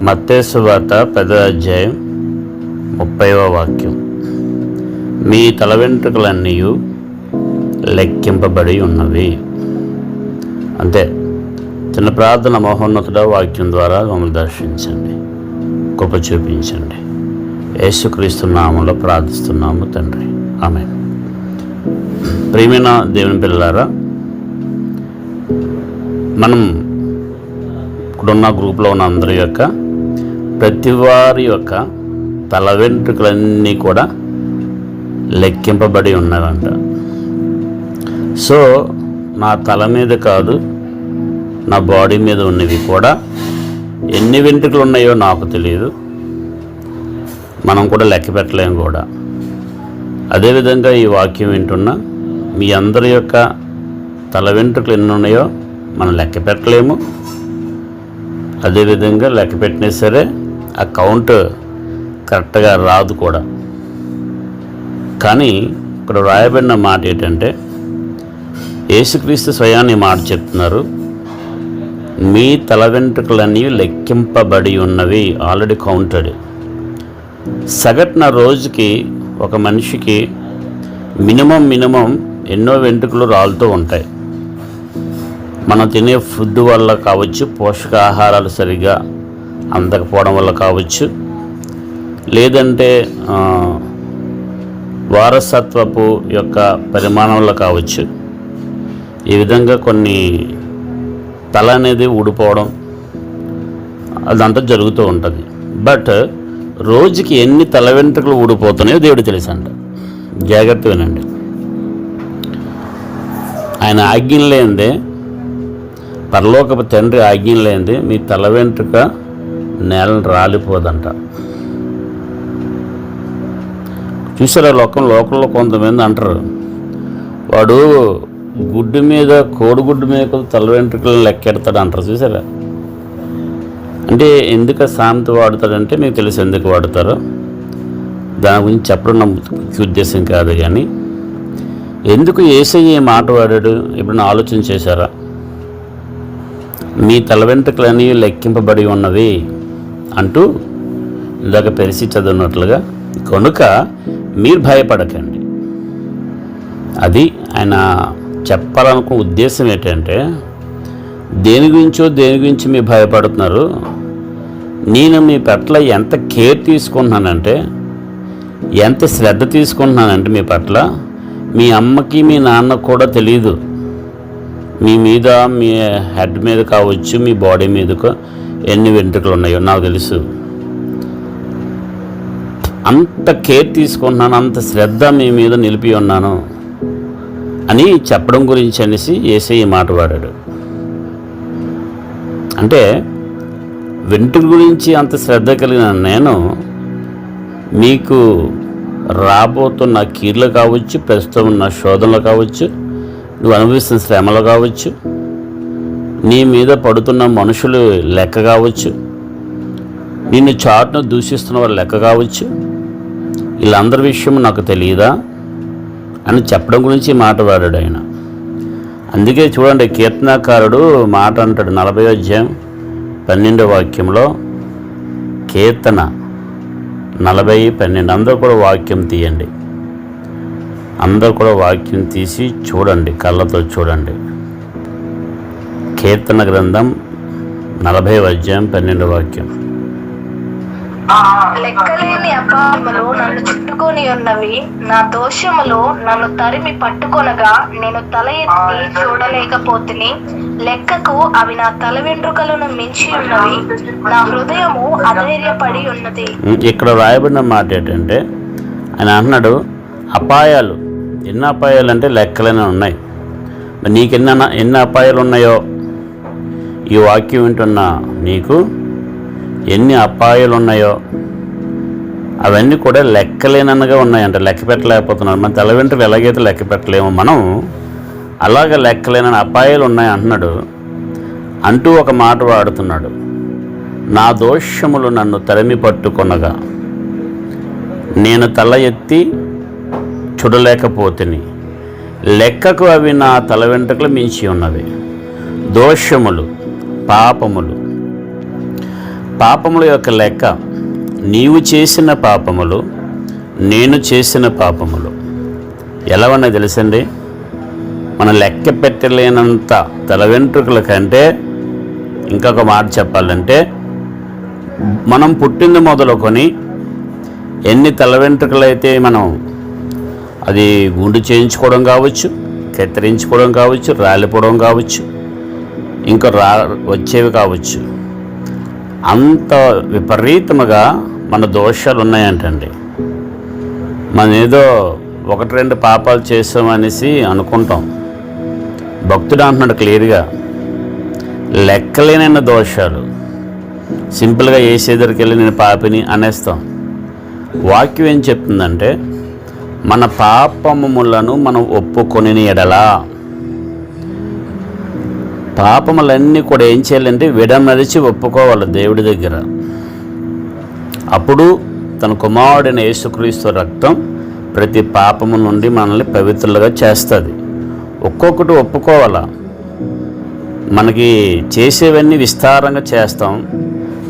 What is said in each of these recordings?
మత్తయి సువార్త 10వ అధ్యాయం 30వ వాక్యం. మీ తల వెంట్రుకలన్నీ లెక్కింపబడి ఉన్నవి. అంతే. చిన్న ప్రార్థన. మహోన్నతుడ, వాక్యం ద్వారా మమ్మల్ని దర్శించండి, కృప చూపించండి. యేసుక్రీస్తు నామములో ప్రార్థిస్తున్నాము తండ్రి, ఆమేన్. ప్రియమైన దేవుని పిల్లలారా, మనం ఇక్కడున్న గ్రూప్లో ఉన్న అందరి యొక్క ప్రతి వారి యొక్క తల వెంట్రుకలన్నీ కూడా లెక్కింపబడి ఉన్నవంట. సో నా తల మీద కాదు, నా బాడీ మీద ఉన్నవి కూడా ఎన్ని వెంట్రుకలు ఉన్నాయో నాకు తెలియదు, మనం కూడా లెక్క పెట్టలేము కూడా. అదేవిధంగా ఈ వాక్యం వింటున్న మీ అందరి యొక్క తల వెంట్రుకలు ఎన్ని ఉన్నాయో మనం లెక్క పెట్టలేము. అదేవిధంగా లెక్క పెట్టినా సరే ఆ కౌంట్ కరెక్ట్గా రాదు కూడా. కానీ ఇక్కడ రాయబడిన మాట ఏంటంటే, యేసుక్రీస్తు స్వయాన్ని మాట చెప్తున్నారు, మీ తల వెంట్రుకలన్నీ లెక్కింపబడి ఉన్నవి, ఆల్రెడీ కౌంటెడ్. సగటున రోజుకి ఒక మనిషికి మినిమం ఎన్నో వెంట్రుకలు రాలుతూ ఉంటాయి. మనం తినే ఫుడ్ వల్ల కావచ్చు, పోషకాహారాలు సరిగా అందకపోవడం వల్ల కావచ్చు, లేదంటే వారసత్వపు యొక్క పరిమాణం వల్ల కావచ్చు. ఈ విధంగా కొన్ని తల అనేది ఊడిపోవడం అదంతా జరుగుతూ ఉంటుంది. బట్ రోజుకి ఎన్ని తల వెంట్రుకలు ఊడిపోతున్నాయో దేవుడు తెలుసు అంట. జాగ్రత్త వినండి. ఆయన ఆజ్ఞ లేనిదే, పరలోకపు తండ్రి ఆజ్ఞ లేనిదే మీ తల వెంట్రుక నేలను రాలిపోదంట. చూసారా, లోకంలో కొంతమంది అంటారు, వాడు గుడ్డు మీద, కోడిగుడ్డు మీద తల వెంట్రుకలను లెక్కెడతాడు అంటారు. చూసారా, అంటే ఎందుకు సామెత వాడతాడంటే మీకు తెలుసు ఎందుకు వాడతారో. దాని గురించి చెప్పడం నా ముఖ్య ఉద్దేశం కాదు. కానీ ఎందుకు యేసయ్య మాట వాడాడు ఎప్పుడైనా ఆలోచన చేశారా? మీ తల వెంట్రుకలన్నీ లెక్కింపబడి ఉన్నవి అంటూ ఇందాక పెరిసి చదివినట్లుగా, కనుక మీరు భయపడకండి. అది ఆయన చెప్పాలనుకున్న ఉద్దేశం ఏంటంటే, దేని గురించి మీరు భయపడుతున్నారు, నేను మీ పట్ల ఎంత కేర్ తీసుకుంటున్నానంటే, ఎంత శ్రద్ధ తీసుకుంటున్నానంటే మీ పట్ల, మీ అమ్మకి మీ నాన్నకు కూడా తెలియదు. మీ మీద, మీ హెడ్ మీద కావచ్చు, మీ బాడీ మీదకు ఎన్ని వెంట్రుకలు ఉన్నాయో నాకు తెలుసు. అంత కేర్ తీసుకుంటున్నాను, అంత శ్రద్ధ మీ మీద నిలిపి ఉన్నాను అని చెప్పడం గురించి అనేసి యేసయ్య మాట వాడాడు. అంటే వెంట్రుకల గురించి అంత శ్రద్ధ కలిగిన నేను మీకు రాబోతున్న కీర్లు కావచ్చు, ప్రస్తుతం ఉన్న శోధనలు కావచ్చు, నువ్వు అనుభవిస్తున్న శ్రమలు కావచ్చు, నీ మీద పడుతున్న మనుషులు లెక్క కావచ్చు, నిన్ను చాటును దూషిస్తున్న వారి లెక్క కావచ్చు, వీళ్ళందరి విషయం నాకు తెలియదా అని చెప్పడం గురించి మాట్లాడాడు ఆయన. అందుకే చూడండి, కీర్తనాకారుడు మాట అంటాడు 40వ అధ్యాయం 12వ వాక్యంలో, కీర్తన 40:12. అందరూ కూడా వాక్యం తీయండి, అందరూ కూడా వాక్యం తీసి చూడండి, కళ్ళతో చూడండి. కీర్తన గ్రంథం 40వ అధ్యాయం 12వ వాక్యం. లెక్కలేని అపాయములు నన్ను చుట్టుకొని ఉన్నవి, నా దోషములు నన్ను తరిమి పట్టుకొనగా నేను తల ఎత్తి చూడలేకపోతిని. లెక్కకు అవి నా తల వెంట్రుకలను మించి ఉన్నవి, నా హృదయము అధైర్యపడి ఉన్నది. ఇక్కడ రాయబడిన మాట ఏంటంటే, ఆయన అంటున్నాడు అపాయాలు. ఎన్ని అపాయాలు అంటే లెక్కలనే ఉన్నాయి. మరి నీకు ఎన్ని అపాయాలు ఉన్నాయో ఈ వాక్యం వింటున్నా నీకు ఎన్ని అపాయాలు ఉన్నాయో అవన్నీ కూడా లెక్కలేనన్నగా ఉన్నాయంట. లెక్క పెట్టలేకపోతున్నాడు. మన తల వెంట్రుకలు ఎలాగైతే లెక్క పెట్టలేమో, మనం అలాగ లెక్కలేనని అపాయాలు ఉన్నాయి అంటున్నాడు. అంటూ ఒక మాట వాడుతున్నాడు, నా దోషములు నన్ను తరిమి పట్టుకొనగా నేను తల ఎత్తి చూడలేకపోతిని. లెక్కకు అవి నా తల వెంట్రుకలు మించి ఉన్నవి. దోషములు, పాపములు పాపముల యొక్క లెక్క, నీవు చేసిన పాపములు, నేను చేసిన పాపములు ఎలా ఉన్నాయి తెలుసండి? మన లెక్క పెట్టలేనంత తల వెంట్రుకల కంటే, ఇంకొక మాట చెప్పాలంటే, మనం పుట్టింది మొదలుకొని ఎన్ని తల వెంట్రుకలు అయితే మనం అది గుండు చేయించుకోవడం కావచ్చు, కత్తిరించుకోవడం కావచ్చు, రాలిపోవడం కావచ్చు, ఇంకా వచ్చేవి కావచ్చు, అంత విపరీతముగా మన దోషాలు ఉన్నాయంటండి. మనం ఏదో 1-2 పాపాలు చేసామనేసి అనుకుంటాం. భక్తుడు అంటున్నాడు క్లియర్గా, లెక్కలేనన్న దోషాలు. సింపుల్గా ఏసేదరికి వెళ్ళి నేను పాపిని అనేస్తాం. వాక్యం ఏం చెప్తుందంటే, మన పాపములను మనం ఒప్పుకొని ఎడలా, పాపములన్నీ కూడా ఏం చేయాలంటే విడమరిచి ఒప్పుకోవాలి దేవుడి దగ్గర. అప్పుడు తన కుమారుడైన యేసుక్రీస్తు రక్తం ప్రతి పాపము నుండి మనల్ని పవిత్రులుగా చేస్తుంది. ఒక్కొక్కటి ఒప్పుకోవాలా. మనకి చేసేవన్నీ విస్తారంగా చేస్తాం.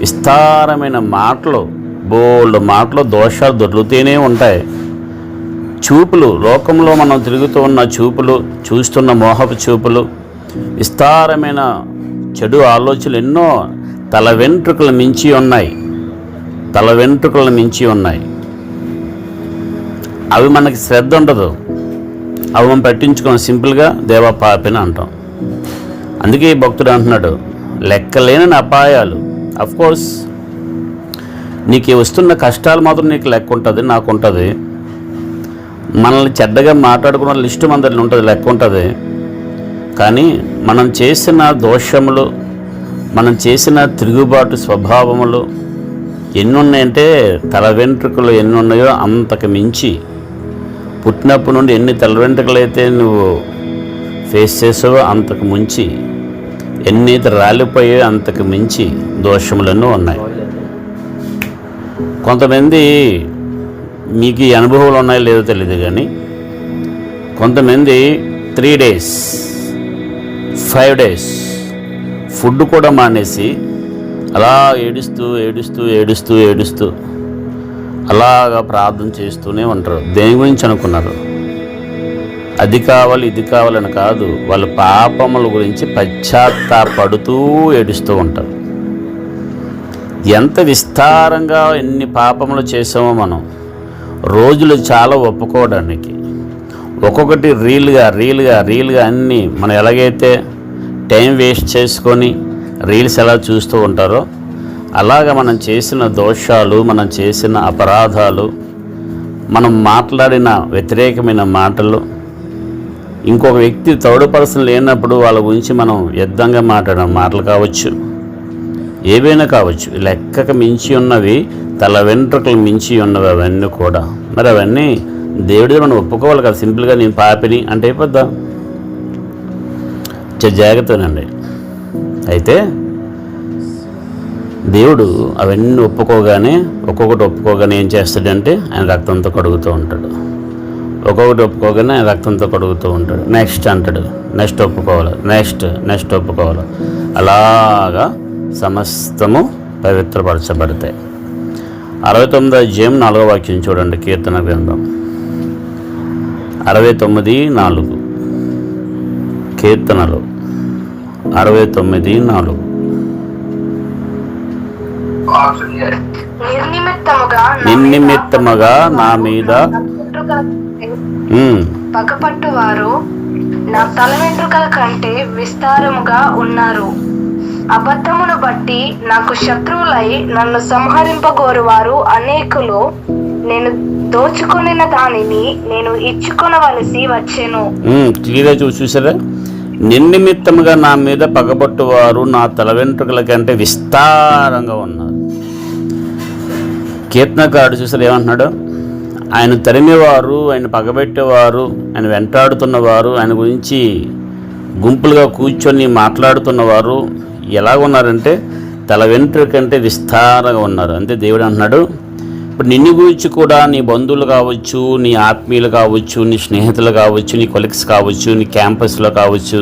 విస్తారమైన మాటలు, బోల్డ్ మాటలు, దోషాలు దొరుకుతూనే ఉంటాయి. చూపులు, లోకంలో మనం తిరుగుతూ ఉన్న చూపులు, చూస్తున్న మోహపు చూపులు, విస్తారమైన చెడు ఆలోచనలు ఎన్నో తల వెంట్రుకలు మించి ఉన్నాయి. తల వెంట్రుకలను మించి ఉన్నాయి. అవి మనకి శ్రద్ధ ఉండదు. అవి మనం పట్టించుకోం. సింపుల్గా దేవా పాపిని అంటాం. అందుకే ఈ భక్తుడు అంటున్నాడు, లెక్కలేని అపాయాలు. అఫ్కోర్స్ నీకు వస్తున్న కష్టాలు మాత్రం నీకు లెక్క ఉంటుంది, నాకు ఉంటుంది. మనల్ని చెడ్డగా మాట్లాడుకున్న లిస్టు మందరిని ఉంటుంది, లెక్క ఉంటుంది. కానీ మనం చేసిన దోషములు, మనం చేసిన తిరుగుబాటు స్వభావములు ఎన్ని ఉన్నాయంటే, తల వెంట్రుకలు ఎన్ని ఉన్నాయో అంతకు మించి, పుట్టినప్పటి నుండి ఎన్ని తల వెంట్రుకలు అయితే నువ్వు ఫేస్ చేసావో అంతకు మించి, ఎన్నైతే రాలిపోయాయో అంతకు మించి దోషములన్నీ ఉన్నాయి. కొంతమంది, మీకు ఈ అనుభవాలు ఉన్నాయో లేదో తెలియదు కానీ, కొంతమంది 3 days 5 days ఫుడ్ కూడా మానేసి అలా ఏడుస్తూ అలాగా ప్రార్థన చేస్తూనే ఉంటారు. దేని గురించి అనుకున్నారు? అది కావాలి ఇది కావాలని కాదు, వాళ్ళ పాపముల గురించి పశ్చాత్తాపడుతూ ఏడుస్తూ ఉంటారు. ఎంత విస్తారంగా ఎన్ని పాపములు చేసామో మనం. రోజులు చాలా ఒప్పుకోవడానికి, ఒక్కొక్కటి రీల్గా అన్నీ మనం ఎలాగైతే టైం వేస్ట్ చేసుకొని రీల్స్ ఎలా చూస్తూ ఉంటారో, అలాగా మనం చేసిన దోషాలు, మనం చేసిన అపరాధాలు, మనం మాట్లాడిన వ్యతిరేకమైన మాటలు, ఇంకొక వ్యక్తి థర్డ్ పర్సన్ లేనప్పుడు వాళ్ళ గురించి మనం వ్యర్థంగా మాట్లాడిన మాటలు కావచ్చు, ఏవైనా కావచ్చు. లెక్కకు మించి ఉన్నవి, తల వెంట్రుకలు మించి ఉన్నవి అవన్నీ కూడా. మరి అవన్నీ దేవుడిని మనం ఒప్పుకోవాలి కదా. సింపుల్గా నేను పాపిని అంటే అయిపోద్దా? జాగ్రత్తనండి. అయితే దేవుడు అవన్నీ ఒప్పుకోగానే, ఒక్కొక్కటి ఒప్పుకోగానే ఏం చేస్తాడంటే ఆయన రక్తంతో కడుగుతూ ఉంటాడు. ఒక్కొక్కటి ఒప్పుకోగానే ఆయన రక్తంతో కడుగుతూ ఉంటాడు. నెక్స్ట్ అంటాడు, నెక్స్ట్ ఒప్పుకోవాలి, నెక్స్ట్ ఒప్పుకోవాలి. అలాగా సమస్తము పవిత్రపరచబడతాయి. 69వ అధ్యాయం 4వ వాక్యం చూడండి. కీర్తన గ్రంథం 69:4. కీర్తనలు 69:4. నిర్నిమిత్తముగా నా మీద పగపట్టువారు నా తల వెంట్రుకల కంటే విస్తారముగా ఉన్నారు. అబద్ధమును బట్టి నాకు శత్రువులై నన్ను సంహరింపగోరువారు అనేకులు. నేను దోచుకున్న దానిని నేను ఇచ్చుకొనవలసి వచ్చెను. క్లియర్గా చూసారా? నిర్నిమిత్తముగా నా మీద పగబట్టువారు నా తల వెంట్రుకల కంటే విస్తారంగా ఉన్నారు. కీర్తనకారుడు చూసారు ఏమంటున్నాడు? ఆయన తరిమేవారు, ఆయన పగబెట్టేవారు, ఆయన వెంటాడుతున్నవారు, ఆయన గురించి గుంపులుగా కూర్చొని మాట్లాడుతున్నవారు ఎలా ఉన్నారంటే తల వెంట్రుక కంటే విస్తారంగా ఉన్నారు. అంతే దేవుడు అంటున్నాడు. ఇప్పుడు నిన్ను గురించి కూడా నీ బంధువులు కావచ్చు, నీ ఆత్మీయులు కావచ్చు, నీ స్నేహితులు కావచ్చు, నీ కొలీగ్స్ కావచ్చు, నీ క్యాంపస్లో కావచ్చు,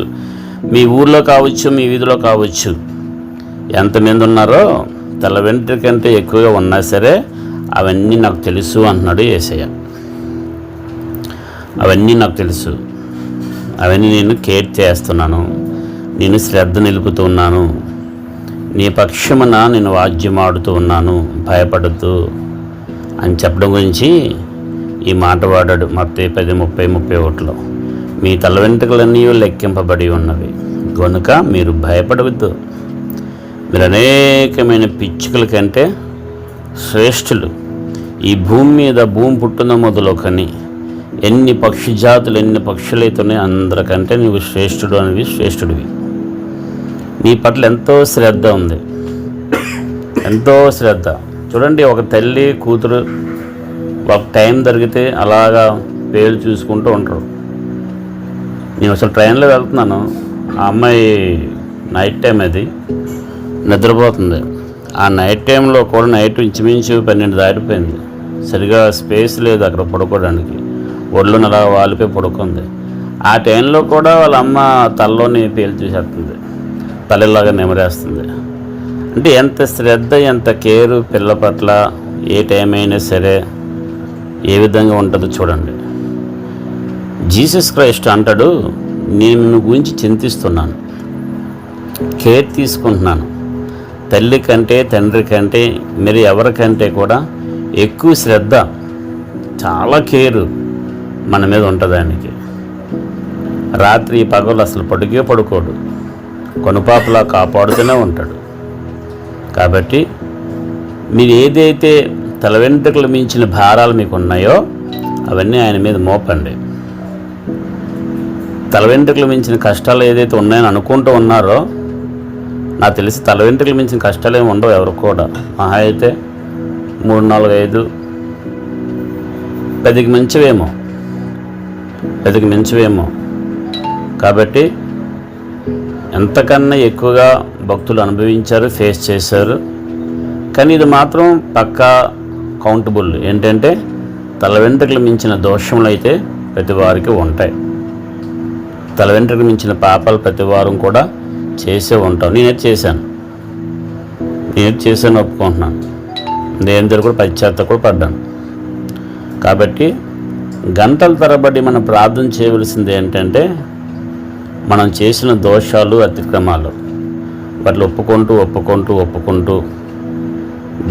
మీ ఊర్లో కావచ్చు, మీ వీధిలో కావచ్చు, ఎంతమంది ఉన్నారో తల వెంట్రుక కంటే ఎక్కువగా ఉన్నా సరే అవన్నీ నాకు తెలుసు అంటున్నాడు యేసయ్య. అవన్నీ నాకు తెలుసు, అవన్నీ నేను కేర్ చేస్తున్నాను, నేను శ్రద్ధ నిలుపుతున్నాను, నీ పక్షమున నేను వాద్యమాడుతూ ఉన్నాను, భయపడుతూ అని చెప్పడం గురించి ఈ మాట వాడాడు మత్తయి 10:30-31లో. మీ తల వెంట్రుకలన్నీ లెక్కింపబడి ఉన్నవి కనుక మీరు భయపడవద్దు. మీరు అనేకమైన పిచ్చుకల కంటే శ్రేష్ఠులు. ఈ భూమి మీద భూమి పుట్టిన మొదలుకని ఎన్ని పక్షి జాతులు ఎన్ని పక్షులైతున్నాయి అందరికంటే నువ్వు శ్రేష్ఠుడివి. నీ పట్ల ఎంతో శ్రద్ధ ఉంది, ఎంతో శ్రద్ధ. చూడండి, ఒక తల్లి కూతురు ఒక టైం దొరికితే అలాగా పేర్లు చూసుకుంటూ ఉంటారు. నేను అసలు ట్రైన్లో వెళ్తున్నాను, ఆ అమ్మాయి నైట్ టైం అది నిద్రపోతుంది. ఆ నైట్ టైంలో కూడా నైట్ ఇంచుమించు 12 దాటిపోయింది. సరిగా స్పేస్ లేదు అక్కడ పడుకోవడానికి, ఒళ్ళు అలా వాలిపోయి పడుకుంది. ఆ టైంలో కూడా వాళ్ళ అమ్మ తలలోని పేలు చూసేస్తుంది, తల్లిలాగా నెమరేస్తుంది. అంటే ఎంత శ్రద్ధ, ఎంత కేరు పిల్ల పట్ల ఏ టైం అయినా సరే ఏ విధంగా ఉంటుందో చూడండి. జీసస్ క్రైస్ట్ అంటాడు, నేను నిన్ను గురించి చింతిస్తున్నాను, కేర్ తీసుకుంటున్నాను. తల్లి కంటే తండ్రి కంటే మీరు ఎవరికంటే కూడా ఎక్కువ శ్రద్ధ, చాలా కేరు మన మీద ఉంటుంది ఆయనకి. రాత్రి పగలు అసలు పడుకోడు, కొనుపాపలా కాపాడుతూనే ఉంటాడు. కాబట్టి మీరు ఏదైతే తల వెంట్రుకలు మించిన భారాలు మీకు ఉన్నాయో అవన్నీ ఆయన మీద మోపండి. తల వెంట్రుకలు మించిన కష్టాలు ఏదైతే ఉన్నాయని అనుకుంటూ ఉన్నారో, నాకు తెలిసి తల వెంట్రుకలు మించిన కష్టాలు ఏమి ఉండవు ఎవరు కూడా. మహా అయితే 3, 4, 5, 10కి మించివేమో. కాబట్టి ఎంతకన్నా ఎక్కువగా భక్తులు అనుభవించారు, ఫేస్ చేశారు. కానీ ఇది మాత్రం పక్కా కౌంటబుల్ ఏంటంటే తల వెంట్రుకలు మించిన దోషములు అయితే ప్రతి వారికి ఉంటాయి. తల వెంట్రుకలు మించిన పాపాలు ప్రతి వారం కూడా చేసే ఉంటాం. నేనైతే చేశాను, ఒప్పుకుంటున్నాను. నేను దగ్గర కూడా పశ్చాత్తాపం కూడా పడ్డాను. కాబట్టి గంటల తరబడి మనం ప్రార్థన చేయవలసింది ఏంటంటే మనం చేసిన దోషాలు అతిక్రమాలు వాటిని ఒప్పుకుంటూ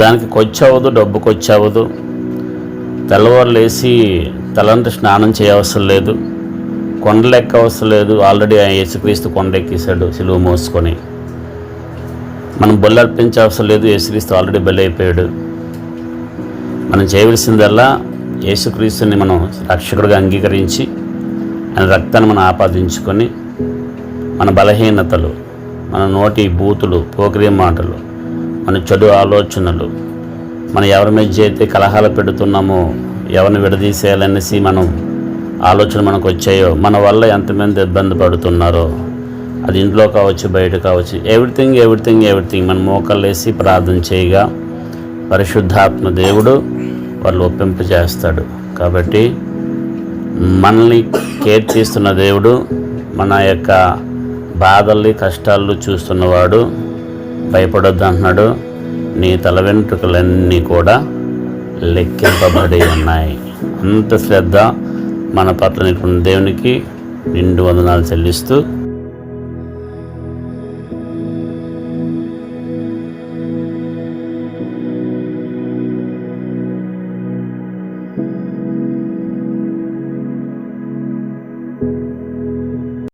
దానికి ఖర్చవదు, డబ్బు ఖర్చవదు. తెల్లవారు లేచి తలంత స్నానం చేయవసరం లేదు, కొండలు ఎక్కవసరం లేదు. ఆల్రెడీ యేసుక్రీస్తు కొండ ఎక్కేశాడు సిలువ మోసుకొని. మనం బలి అర్పించవసరం లేదు, యేసుక్రీస్తు ఆల్రెడీ బలి అయిపోయాడు. మనం చేయవలసిందల్లా యేసుక్రీస్తుని మనం రక్షకుడిగా అంగీకరించి ఆయన రక్తాన్ని మనం ఆపాదించుకొని మన బలహీనతలు, మన నోటి బూతులు, పోకిరీ మాటలు, మన చెడు ఆలోచనలు, మనం ఎవరి మధ్య అయితే కలహాలు పెడుతున్నామో, ఎవరిని విడదీసేయాలనేసి మనం ఆలోచన మనకు వచ్చాయో, మన వల్ల ఎంతమంది ఇబ్బంది పడుతున్నారో, అది ఇంట్లో కావచ్చు బయట కావచ్చు, ఎవ్రీథింగ్ మన మోకాళ్ళు వేసి ప్రార్థన చేయగా పరిశుద్ధాత్మ దేవుడు వాళ్ళు ఒప్పింప చేస్తాడు. కాబట్టి మనల్ని కేర్ చేస్తున్న దేవుడు, మన యొక్క బాధల్ని కష్టాలు చూస్తున్నవాడు, భయపడొద్దు అంటున్నాడు. నీ తల వెంట్రుకలన్నీ కూడా లెక్కింపబడి ఉన్నాయి. అంత శ్రద్ధ మన పట్ల నీకున్న దేవునికి నిండు వందనాలు చెల్లిస్తూ